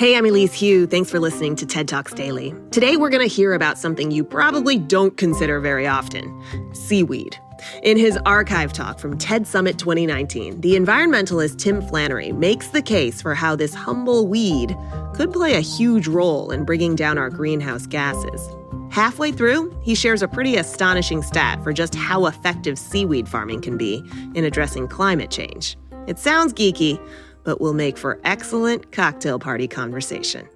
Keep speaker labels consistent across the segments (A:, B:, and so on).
A: Hey, I'm Elise Hugh. Thanks for listening to TED Talks Daily. Today, we're going to hear about something you probably don't consider very often: seaweed. In his archive talk from TED Summit 2019, the environmentalist Tim Flannery makes the case for how this humble weed could play a huge role in bringing down our greenhouse gases. Halfway through, he shares a pretty astonishing stat for just how effective seaweed farming can be in addressing climate change. It sounds geeky, but will make for excellent cocktail party conversation.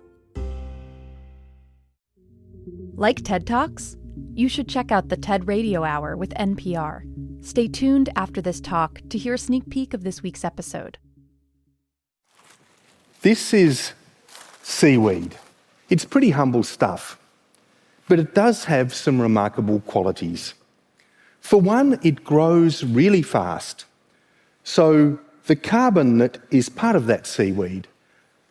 B: Like TED Talks? You should check out the TED Radio Hour with NPR. Stay tuned after this talk to hear a sneak peek of this week's episode.
C: This is seaweed. It's pretty humble stuff, but it does have some remarkable qualities. For one, it grows really fast. So the carbon that is part of that seaweed,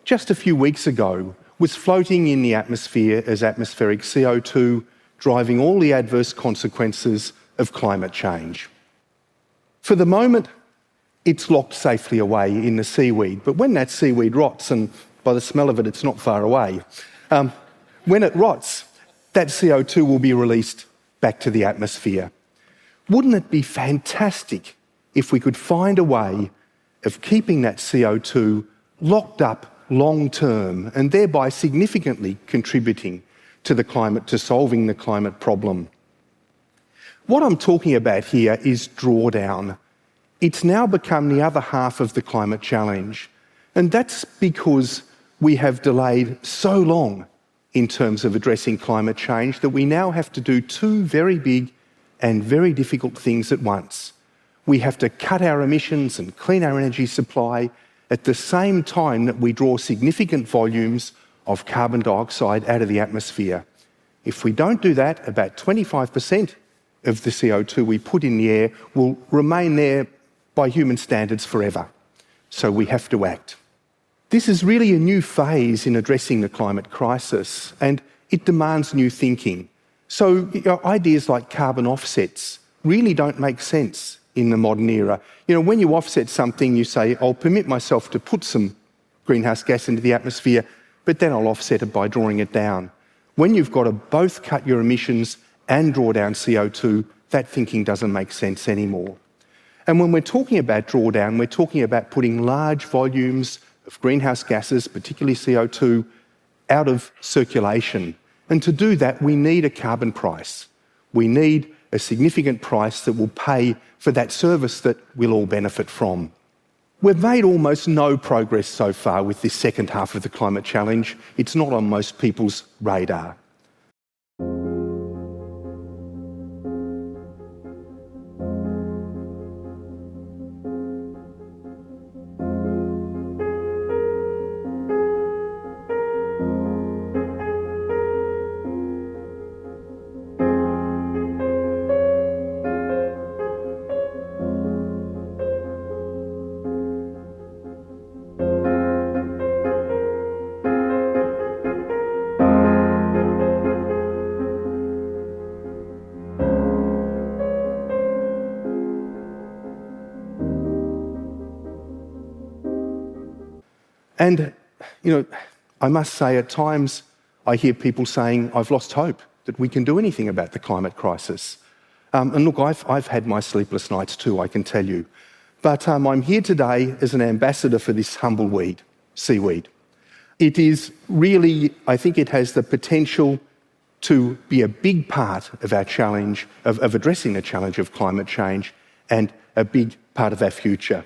C: just a few weeks ago, was floating in the atmosphere as atmospheric CO2, driving all the adverse consequences of climate change. For the moment, it's locked safely away in the seaweed, but when that seaweed rots, and by the smell of it, it's not far away, when it rots, that CO2 will be released back to the atmosphere. Wouldn't it be fantastic if we could find a way of keeping that CO2 locked up long-term and thereby significantly contributing to solving the climate problem? What I'm talking about here is drawdown. It's now become the other half of the climate challenge, and that's because we have delayed so long in terms of addressing climate change that we now have to do two very big and very difficult things at once. We have to cut our emissions and clean our energy supply at the same time that we draw significant volumes of carbon dioxide out of the atmosphere. If we don't do that, about 25% of the CO2 we put in the air will remain there by human standards forever. So we have to act. This is really a new phase in addressing the climate crisis, and it demands new thinking. So ideas like carbon offsets really don't make sense in the modern era. When you offset something, you say, I'll permit myself to put some greenhouse gas into the atmosphere, but then I'll offset it by drawing it down. When you've got to both cut your emissions and draw down CO2, that thinking doesn't make sense anymore. And when we're talking about drawdown, we're talking about putting large volumes of greenhouse gases, particularly CO2, out of circulation. And to do that, we need a carbon price. We need a significant price that will pay for that service that we'll all benefit from. We've made almost no progress so far with this second half of the climate challenge. It's not on most people's radar. And, I must say at times I hear people saying, I've lost hope that we can do anything about the climate crisis. And look, I've had my sleepless nights too, I can tell you. But I'm here today as an ambassador for this humble weed, seaweed. It is really, I think it has the potential to be a big part of our challenge, of addressing the challenge of climate change, and a big part of our future.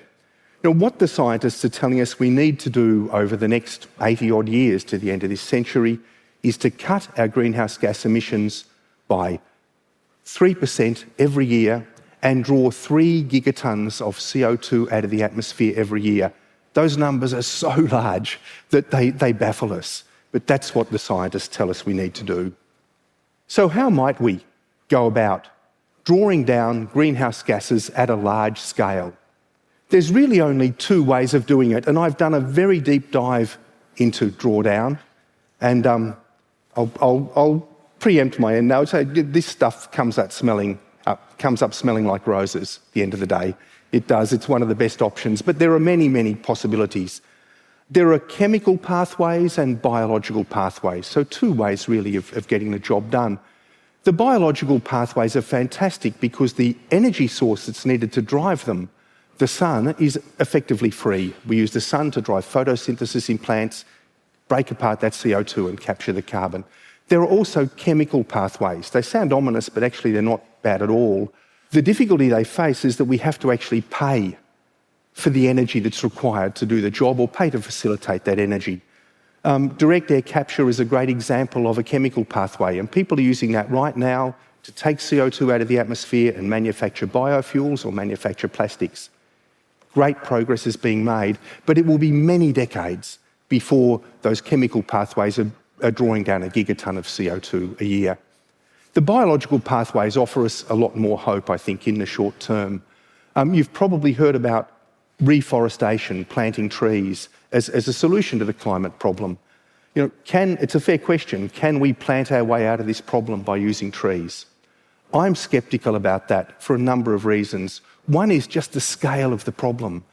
C: What the scientists are telling us we need to do over the next 80-odd years to the end of this century is to cut our greenhouse gas emissions by 3% every year and draw 3 gigatons of CO2 out of the atmosphere every year. Those numbers are so large that they baffle us, but that's what the scientists tell us we need to do. So how might we go about drawing down greenhouse gases at a large scale? There's really only 2 ways of doing it, and I've done a very deep dive into drawdown, and I'll preempt my end now. So this stuff comes up smelling like roses at the end of the day. It does. It's one of the best options, but there are many, many possibilities. There are chemical pathways and biological pathways, so two ways really of getting the job done. The biological pathways are fantastic because the energy source that's needed to drive them, the sun, is effectively free. We use the sun to drive photosynthesis in plants, break apart that CO2 and capture the carbon. There are also chemical pathways. They sound ominous, but actually they're not bad at all. The difficulty they face is that we have to actually pay for the energy that's required to do the job, or pay to facilitate that energy. Direct air capture is a great example of a chemical pathway, and people are using that right now to take CO2 out of the atmosphere and manufacture biofuels or manufacture plastics. Great progress is being made, but it will be many decades before those chemical pathways are drawing down a gigaton of CO2 a year. The biological pathways offer us a lot more hope, I think, in the short term. You've probably heard about reforestation, planting trees, as a solution to the climate problem. It's a fair question. Can we plant our way out of this problem by using trees? I'm sceptical about that for a number of reasons. One is just the scale of the problem.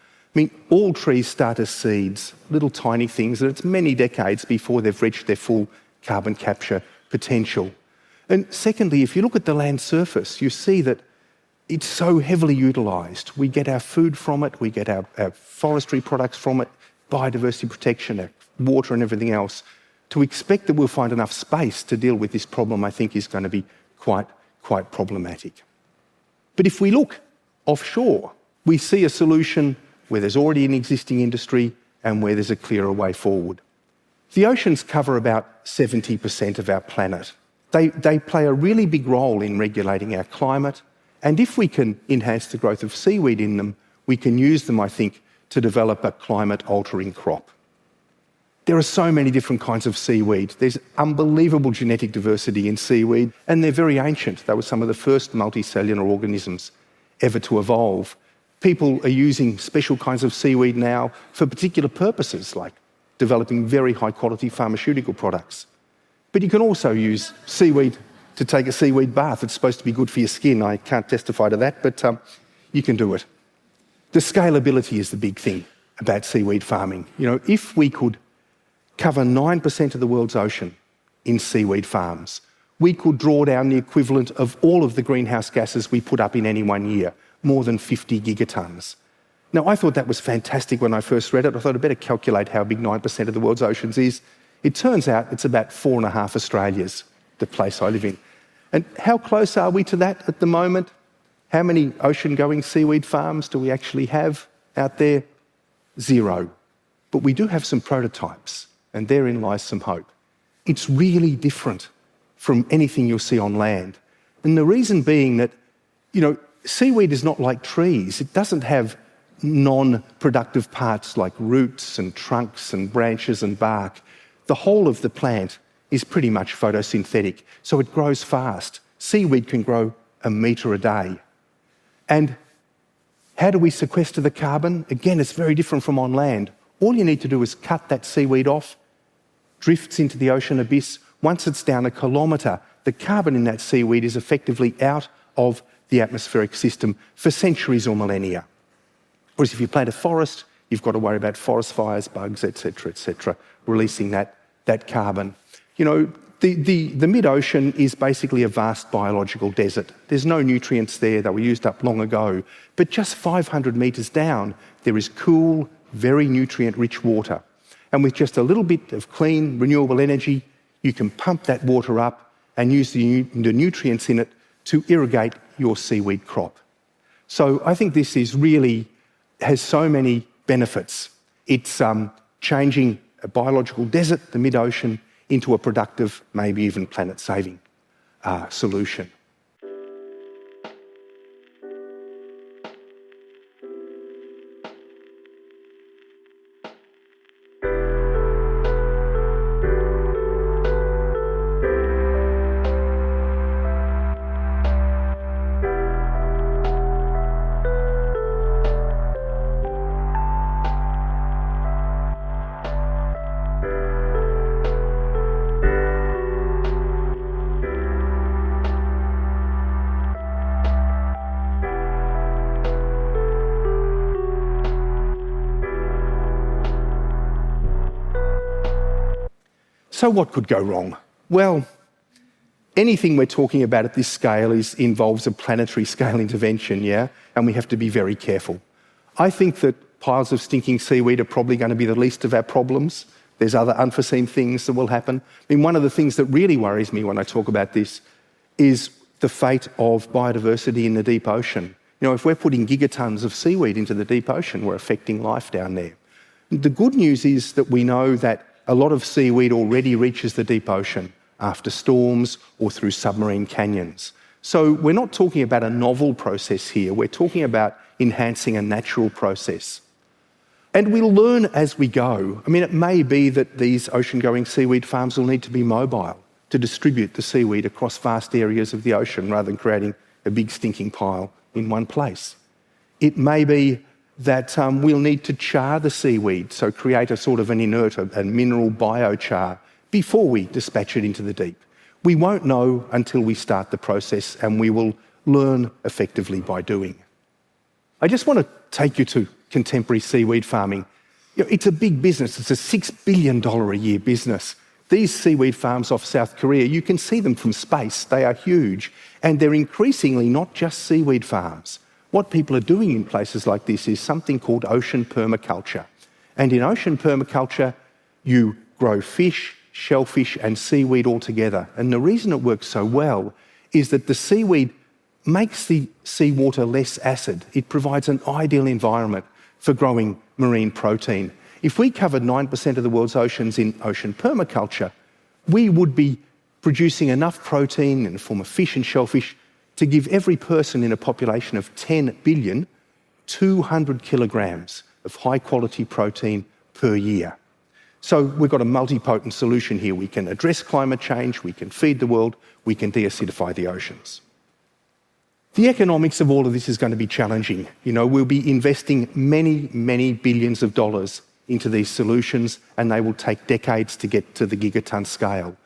C: All trees start as seeds, little tiny things, and it's many decades before they've reached their full carbon capture potential. And secondly, if you look at the land surface, you see that it's so heavily utilised. We get our food from it, we get our forestry products from it, biodiversity protection, our water and everything else. To expect that we'll find enough space to deal with this problem, I think, is going to be quite problematic. But if we look offshore, we see a solution where there's already an existing industry and where there's a clearer way forward. The oceans cover about 70% of our planet. They play a really big role in regulating our climate, and if we can enhance the growth of seaweed in them, we can use them, I think, to develop a climate-altering crop. There are so many different kinds of seaweed. There's unbelievable genetic diversity in seaweed, and they're very ancient. They were some of the first multicellular organisms ever to evolve. People are using special kinds of seaweed now for particular purposes, like developing very high-quality pharmaceutical products. But you can also use seaweed to take a seaweed bath. It's supposed to be good for your skin. I can't testify to that, but you can do it. The scalability is the big thing about seaweed farming. If we could cover 9% of the world's ocean in seaweed farms, we could draw down the equivalent of all of the greenhouse gases we put up in any one year, more than 50 gigatons. Now, I thought that was fantastic when I first read it. I thought I'd better calculate how big 9% of the world's oceans is. It turns out it's about 4.5 Australias, the place I live in. And how close are we to that at the moment? How many ocean-going seaweed farms do we actually have out there? 0. But we do have some prototypes, and therein lies some hope. It's really different from anything you'll see on land. And the reason being that, seaweed is not like trees. It doesn't have non-productive parts like roots and trunks and branches and bark. The whole of the plant is pretty much photosynthetic, so it grows fast. Seaweed can grow 1 metre a day. And how do we sequester the carbon? Again, it's very different from on land. All you need to do is cut that seaweed off, drifts into the ocean abyss. Once it's down 1 kilometre, the carbon in that seaweed is effectively out of the atmospheric system for centuries or millennia. Whereas if you plant a forest, you've got to worry about forest fires, bugs, etc., releasing that carbon. The mid-ocean is basically a vast biological desert. There's no nutrients there. They were used up long ago. But just 500 metres down, there is cool, very nutrient-rich water. And with just a little bit of clean, renewable energy, you can pump that water up and use the nutrients in it to irrigate your seaweed crop. So I think this has so many benefits. It's changing a biological desert, the mid-ocean, into a productive, maybe even planet-saving solution. So what could go wrong? Well, anything we're talking about at this scale involves a planetary scale intervention, yeah? And we have to be very careful. I think that piles of stinking seaweed are probably going to be the least of our problems. There's other unforeseen things that will happen. I mean, one of the things that really worries me when I talk about this is the fate of biodiversity in the deep ocean. You know, if we're putting gigatons of seaweed into the deep ocean, we're affecting life down there. The good news is that we know that a lot of seaweed already reaches the deep ocean after storms or through submarine canyons. So we're not talking about a novel process here. We're talking about enhancing a natural process. And we'll learn as we go. I mean, it may be that these ocean-going seaweed farms will need to be mobile to distribute the seaweed across vast areas of the ocean rather than creating a big stinking pile in one place. It may be that we'll need to char the seaweed, so create a sort of an inert, a mineral biochar, before we dispatch it into the deep. We won't know until we start the process, and we will learn effectively by doing. I just want to take you to contemporary seaweed farming. You know, it's a big business. It's a $6 billion a year business. These seaweed farms off South Korea, you can see them from space. They are huge. And they're increasingly not just seaweed farms. What people are doing in places like this is something called ocean permaculture. And in ocean permaculture, you grow fish, shellfish and seaweed all together. And the reason it works so well is that the seaweed makes the seawater less acid. It provides an ideal environment for growing marine protein. If we covered 9% of the world's oceans in ocean permaculture, we would be producing enough protein in the form of fish and shellfish to give every person in a population of 10 billion 200 kilograms of high-quality protein per year. So we've got a multipotent solution here. We can address climate change, we can feed the world, we can deacidify the oceans. The economics of all of this is going to be challenging. You know, we'll be investing many, many billions of dollars into these solutions, and they will take decades to get to the gigaton scale.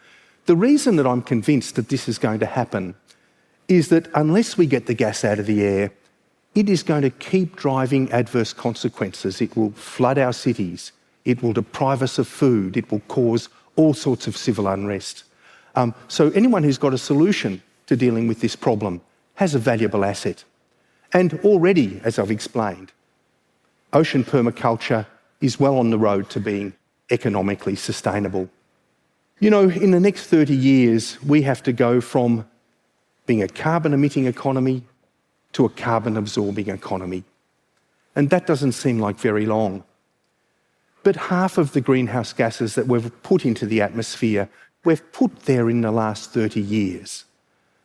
C: The reason that I'm convinced that this is going to happen is that unless we get the gas out of the air, it is going to keep driving adverse consequences. It will flood our cities. It will deprive us of food. It will cause all sorts of civil unrest. So anyone who's got a solution to dealing with this problem has a valuable asset. And already, as I've explained, ocean permaculture is well on the road to being economically sustainable. You know, in the next 30 years, we have to go from being a carbon-emitting economy to a carbon-absorbing economy. And that doesn't seem like very long. But half of the greenhouse gases that we've put into the atmosphere, we've put there in the last 30 years.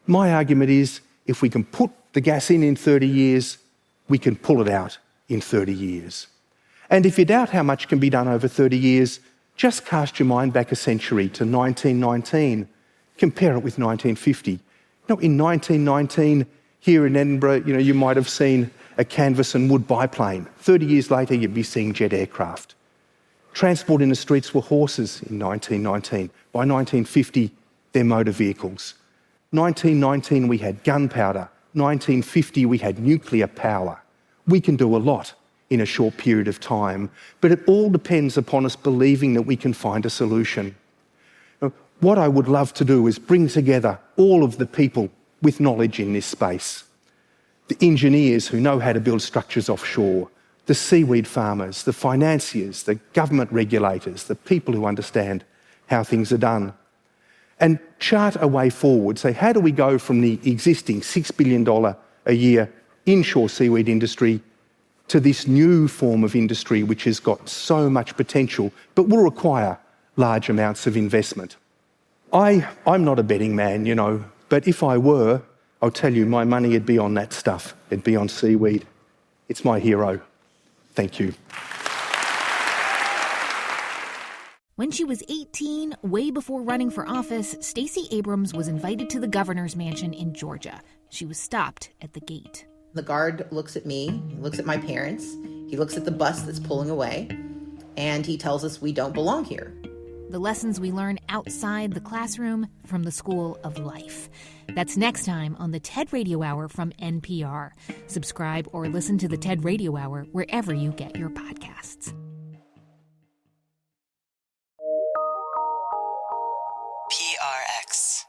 C: My argument is, if we can put the gas in 30 years, we can pull it out in 30 years. And if you doubt how much can be done over 30 years, just cast your mind back a century to 1919. Compare it with 1950. You know, in 1919, here in Edinburgh, you know, you might have seen a canvas and wood biplane. 30 years later, you'd be seeing jet aircraft. Transport in the streets were horses in 1919. By 1950, they're motor vehicles. 1919, we had gunpowder. 1950, we had nuclear power. We can do a lot in a short period of time, but it all depends upon us believing that we can find a solution. Now, what I would love to do is bring together all of the people with knowledge in this space. The engineers who know how to build structures offshore, the seaweed farmers, the financiers, the government regulators, the people who understand how things are done, and chart a way forward. Say, how do we go from the existing $6 billion a year inshore seaweed industry to this new form of industry which has got so much potential but will require large amounts of investment? I'm not a betting man, you know, but if I were, I'll tell you, my money would be on that stuff. It'd be on seaweed. It's my hero. Thank you.
D: When she was 18, way before running for office, Stacey Abrams was invited to the governor's mansion in Georgia. She was stopped at the gate.
E: The guard looks at me, he looks at my parents, he looks at the bus that's pulling away, and he tells us we don't belong here.
D: The lessons we learn outside the classroom from the School of Life. That's next time on the TED Radio Hour from NPR. Subscribe or listen to the TED Radio Hour wherever you get your podcasts.
F: X.